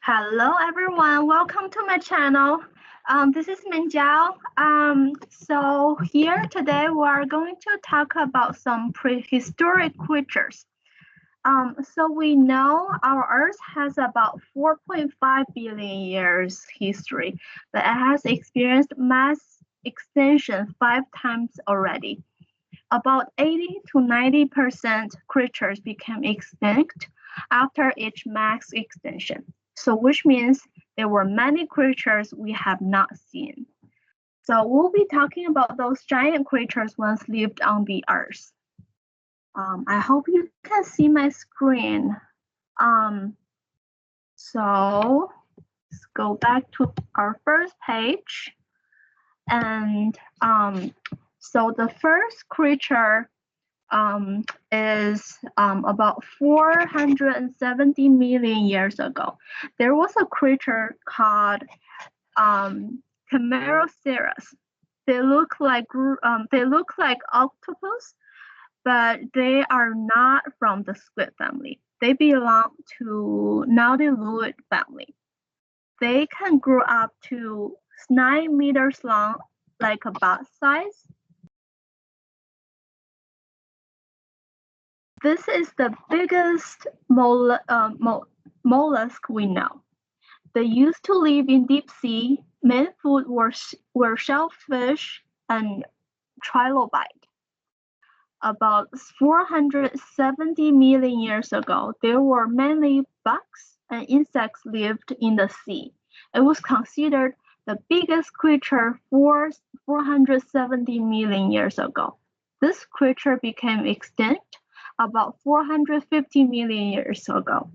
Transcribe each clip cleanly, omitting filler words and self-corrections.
Hello everyone, welcome to my channel. This is Minjiao. So here today we are going to talk about some prehistoric creatures. So we know our Earth has about 4.5 billion years history, but it has experienced mass extinction 5 times already. About 80 to 90% creatures became extinct after each mass extinction. So which means there were many creatures we have not seen. So we'll be talking about those giant creatures once lived on the Earth. I hope you can see my screen. So let's go back to our first page. And so the first creature is about 470 million years ago. There was a creature called Chimeroceras. They look like octopus, but they are not from the squid family. They belong to Nautilus family. They can grow up to 9 meters long, like a bat size. This is the biggest mollusk we know. They used to live in deep sea. Main food were shellfish and trilobite. About 470 million years ago, there were mainly bugs and insects lived in the sea. It was considered the biggest creature for 470 million years ago. This creature became extinct about 450 million years ago.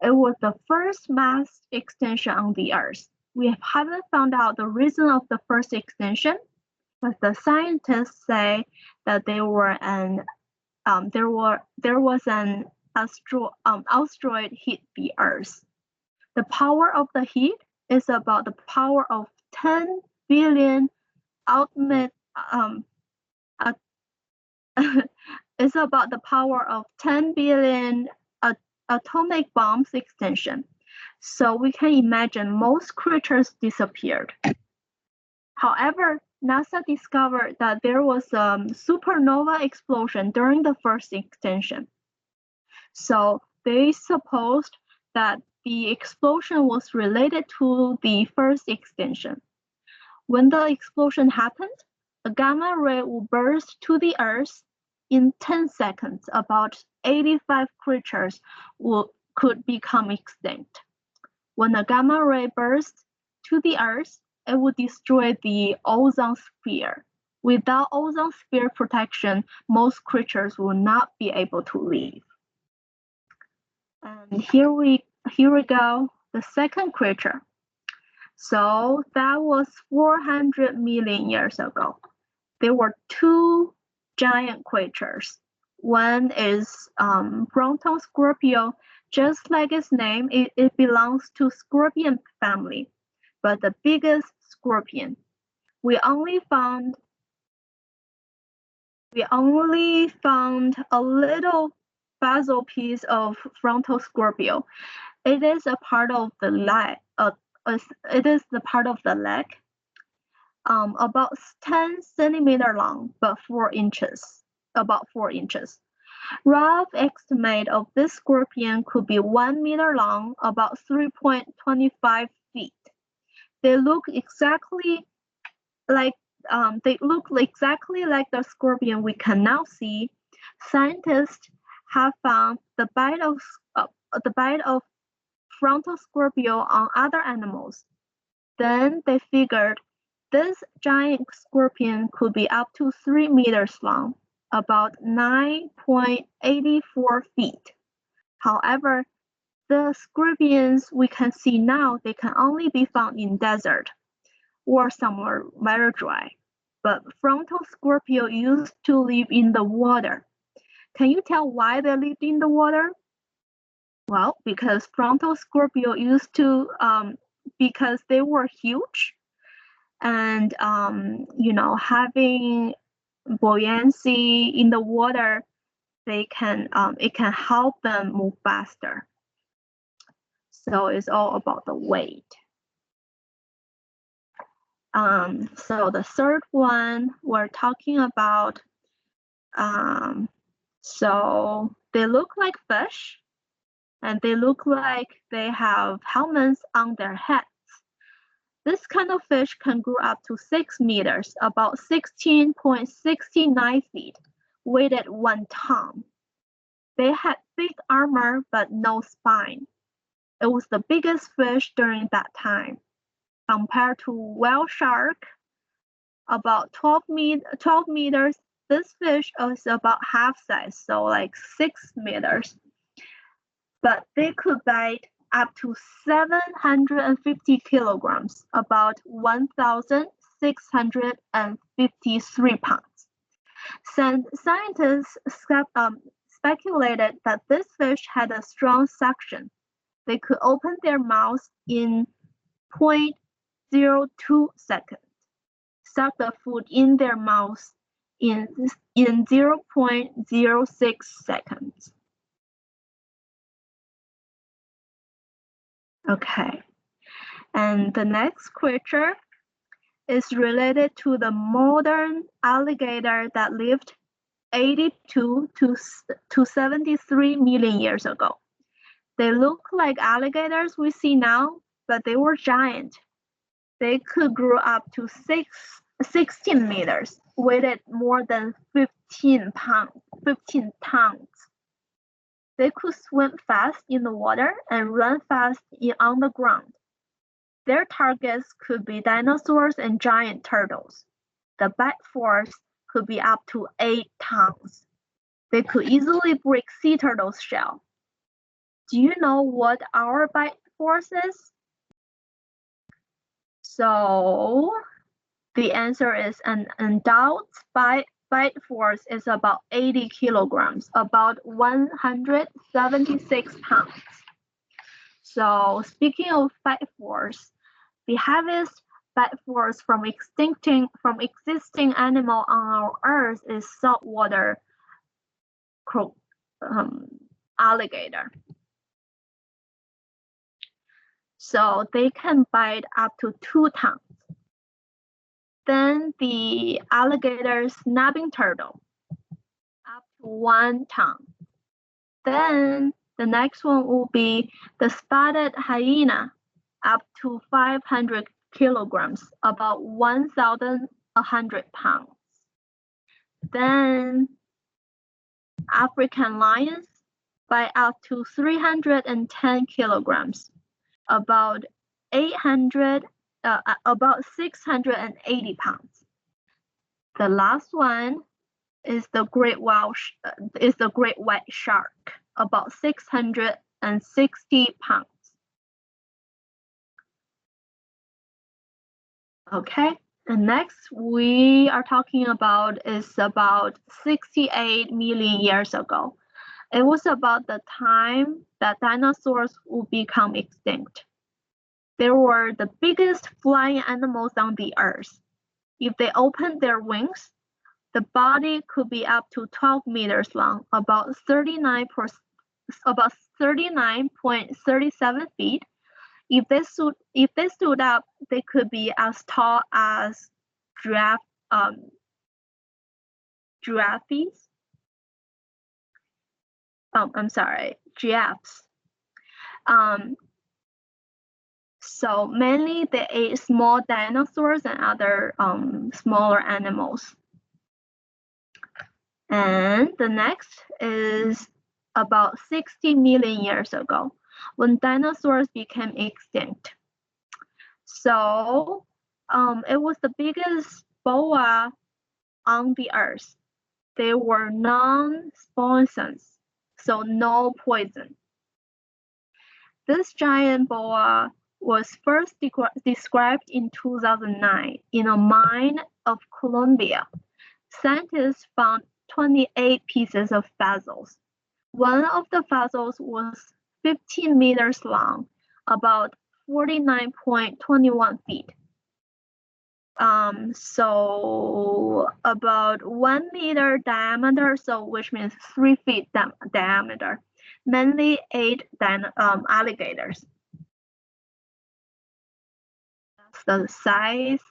It was the first mass extinction on the Earth. We haven't found out the reason of the first extinction, but the scientists say that there was an asteroid hit the Earth. The power of the hit is about the power of 10 billion is about the power of 10 billion atomic bombs extinction. So we can imagine most creatures disappeared. However, NASA discovered that there was a supernova explosion during the first extinction. So they supposed that the explosion was related to the first extinction. When the explosion happened, a gamma ray will burst to the Earth. In 10 seconds, about 85 creatures could become extinct. When a gamma ray bursts to the Earth, it would destroy the ozone sphere. Without ozone sphere protection, most creatures will not be able to live. And here we go, the second creature. So that was 400 million years ago. There were two giant creatures. One is Bronto Scorpio. Just like its name, it belongs to scorpion family, but the biggest scorpion. We only found a little basal piece of Bronto Scorpio. It is a part of the leg. It is the part of the leg. About 10 centimeter long, but 4 inches, about 4 inches. Rough estimate of this scorpion could be 1 meter long, about 3.25 feet. They look exactly like the scorpion we can now see. Scientists have found the bite of Frontal Scorpio on other animals. Then they figured this giant scorpion could be up to 3 meters long, about 9.84 feet. However, the scorpions we can see now, they can only be found in desert or somewhere very dry. But Frontal Scorpio used to live in the water. Can you tell why they lived in the water? Well, because Frontal Scorpio used to, because they were huge, and having buoyancy in the water, it can help them move faster. So it's all about the weight. So the third one we're talking about, so they look like fish and they look like they have helmets on their heads. This kind of fish can grow up to 6 meters, about 16.69 feet, weighed at 1 ton. They had big armor but no spine. It was the biggest fish during that time. Compared to whale shark, about 12 meters, this fish is about half size, so like 6 meters. But they could bite up to 750 kilograms, about 1,653 pounds. Scientists speculated that this fish had a strong suction. They could open their mouths in 0.02 seconds, suck the food in their mouths in 0.06 seconds. Okay, and the next creature is related to the modern alligator that lived 82 to 73 million years ago. They look like alligators we see now, but they were giant. They could grow up to 16 meters, weighed more than 15 tons. They could swim fast in the water and run fast on the ground. Their targets could be dinosaurs and giant turtles. The bite force could be up to 8 tons. They could easily break sea turtles' shell. Do you know what our bite force is? So the answer is an adult bite force is about 80 kilograms, about 176 pounds. So speaking of bite force, the heaviest bite force from existing animal on our Earth is saltwater alligator. So they can bite up to 2 tons. Then the alligator snapping turtle, up to 1 ton. Then the next one will be the spotted hyena, up to 500 kilograms, about 1,100 pounds. Then African lions bite up to 310 kilograms, about 680 pounds. The last one is the great white shark, about 660 pounds. Okay, and next we are talking about is about 68 million years ago. It was about the time that dinosaurs would become extinct. They were the biggest flying animals on the earth. If they opened their wings, the body could be up to 12 meters long, about 39.37 feet. If they stood up, they could be as tall as giraffes. Giraffes. So mainly they ate small dinosaurs and other smaller animals. And the next is about 60 million years ago, when dinosaurs became extinct. So it was the biggest boa on the earth. They were non-poisonous, so no poison. This giant boa was first described in 2009 in a mine of Colombia. Scientists found 28 pieces of fossils. One of the fossils was 15 meters long, about 49.21 feet. So about 1 meter diameter, so which means 3 feet diameter. Mainly ate alligators. the size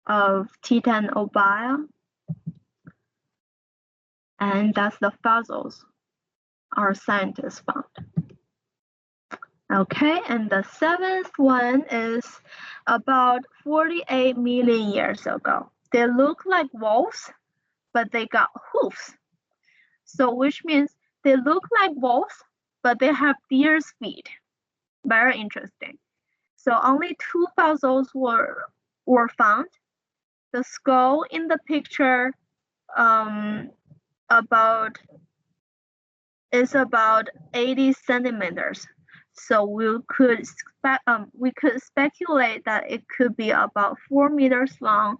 of titanobile, and that's the fossils our scientists found. Okay, and the seventh one is about 48 million years ago. They look like wolves, but they got hoofs. So which means they look like wolves, but they have deer's feet. Very interesting. So only 2 fossils were found. The skull in the picture is about 80 centimeters. So we could speculate that it could be about 4 meters long,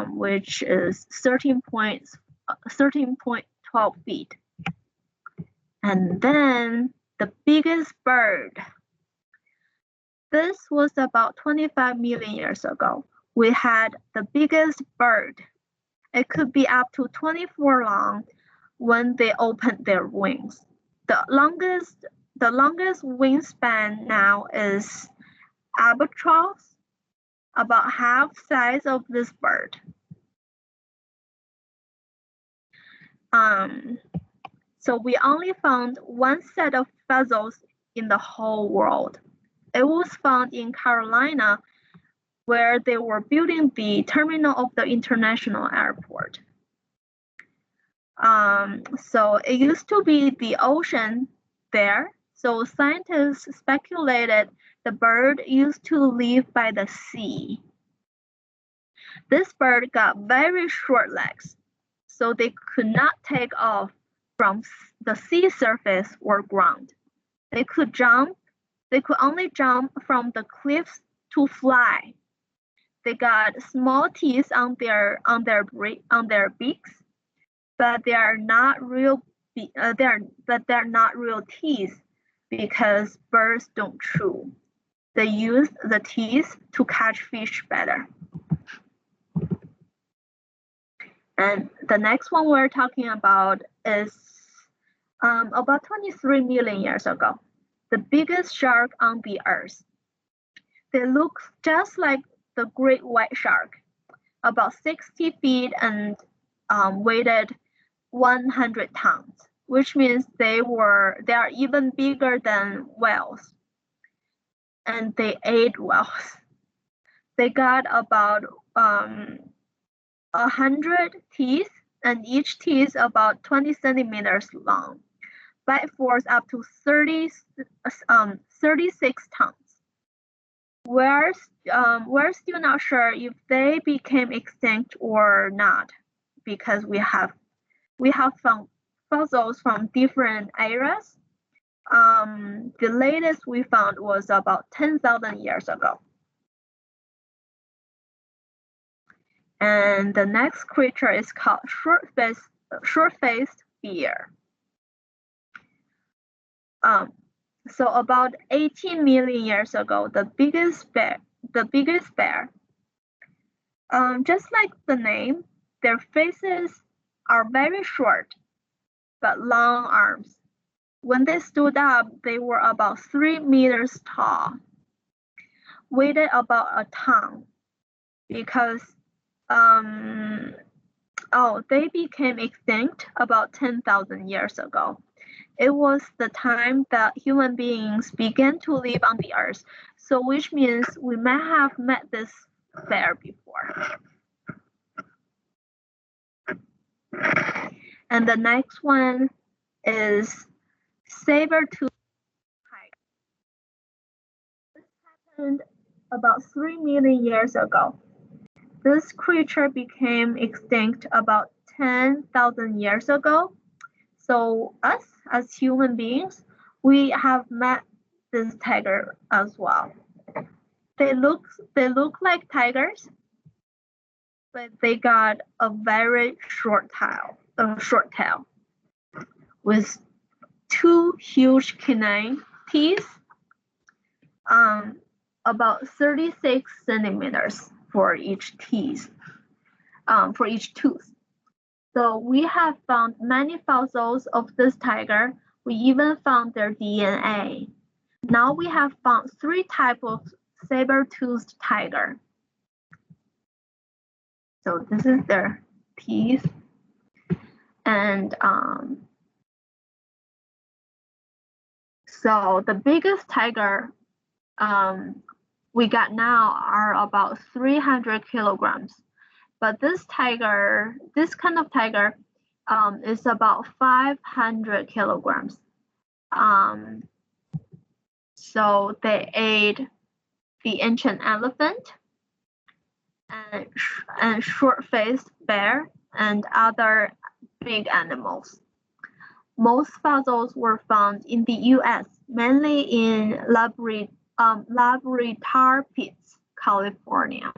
which is 13.12 feet. And then the biggest bird. This was about 25 million years ago. We had the biggest bird. It could be up to 24 long when they opened their wings. The longest wingspan now is albatross, about half size of this bird. So we only found one set of fossils in the whole world. It was found in Carolina, where they were building the terminal of the international airport. So it used to be the ocean there. So scientists speculated the bird used to live by the sea. This bird got very short legs, so they could not take off from the sea surface or ground. They could only jump from the cliffs to fly. They got small teeth on their beaks, but they are not real teeth because birds don't chew. They use the teeth to catch fish better. And the next one we're talking about is about 23 million years ago, the biggest shark on the earth. They look just like the great white shark, about 60 feet and weighed 100 tons, which means they are even bigger than whales. And they ate whales. They got about 100 teeth, and each teeth about 20 centimeters long. Bite force up to 36 tons. We're still not sure if they became extinct or not, because we have found fossils from different eras. The latest we found was about 10,000 years ago. And the next creature is called short-faced bear. So about 18 million years ago, the biggest bear. Just like the name, their faces are very short, but long arms. When they stood up, they were about 3 meters tall, weighed about a ton, because they became extinct about 10,000 years ago. It was the time that human beings began to live on the earth, so which means we might have met this bear before. And the next one is saber-toothed tiger. This happened about 3 million years ago. This creature became extinct about 10,000 years ago. So us, as human beings, we have met this tiger as well. They look like tigers, but they got a very short tail with 2 huge canine teeth, about 36 centimeters for each tooth. So we have found many fossils of this tiger. We even found their DNA. Now we have found 3 types saber-toothed tiger. So this is their teeth. And so the biggest tiger we got now are about 300 kilograms. But this kind of tiger is about 500 kilograms. So they ate the ancient elephant and short-faced bear and other big animals. Most fossils were found in the U.S., mainly in Labrador Pits, California.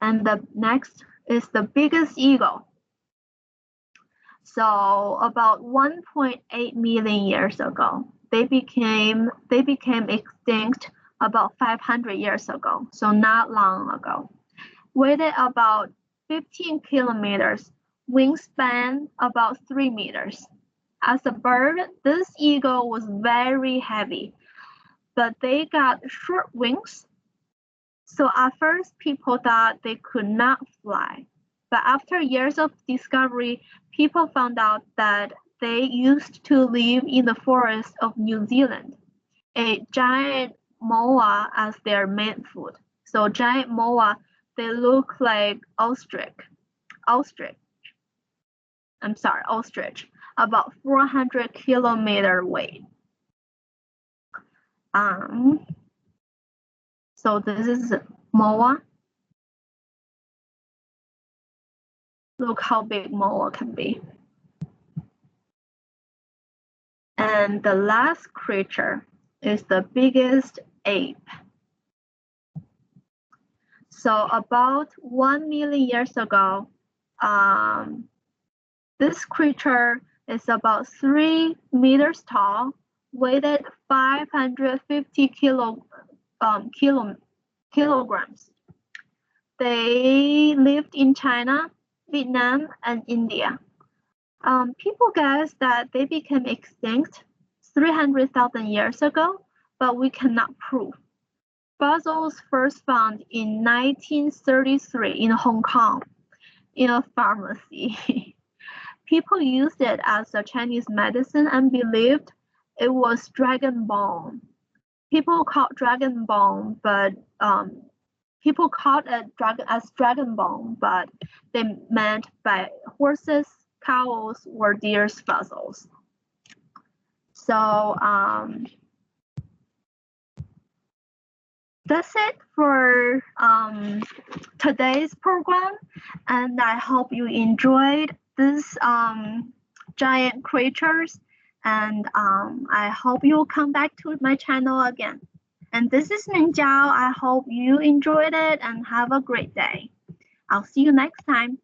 And the next is the biggest eagle. So about 1.8 million years ago, they became extinct about 500 years ago, so not long ago. Weighed about 15 kilometers, wingspan about 3 meters. As a bird, this eagle was very heavy, but they got short wings. So at first, people thought they could not fly. But after years of discovery, people found out that they used to live in the forest of New Zealand, a giant moa as their main food. So giant moa, they look like ostrich, about 400 kilometer weight. So this is moa. Look how big moa can be. And the last creature is the biggest ape. So about 1 million years ago, this creature is about 3 meters tall, weighed 550 kilograms. They lived in China, Vietnam, and India. People guess that they became extinct 300,000 years ago, but we cannot prove. Fossils first found in 1933 in Hong Kong in a pharmacy. People used it as a Chinese medicine and believed it was dragon bone. People called dragon bone, but people called it dragon bone, but they meant by horses, cows, or deer's fossils. So that's it for today's program, and I hope you enjoyed these giant creatures, and I hope you'll come back to my channel again. And this is Minjiao. I hope you enjoyed it and have a great day. I'll see you next time.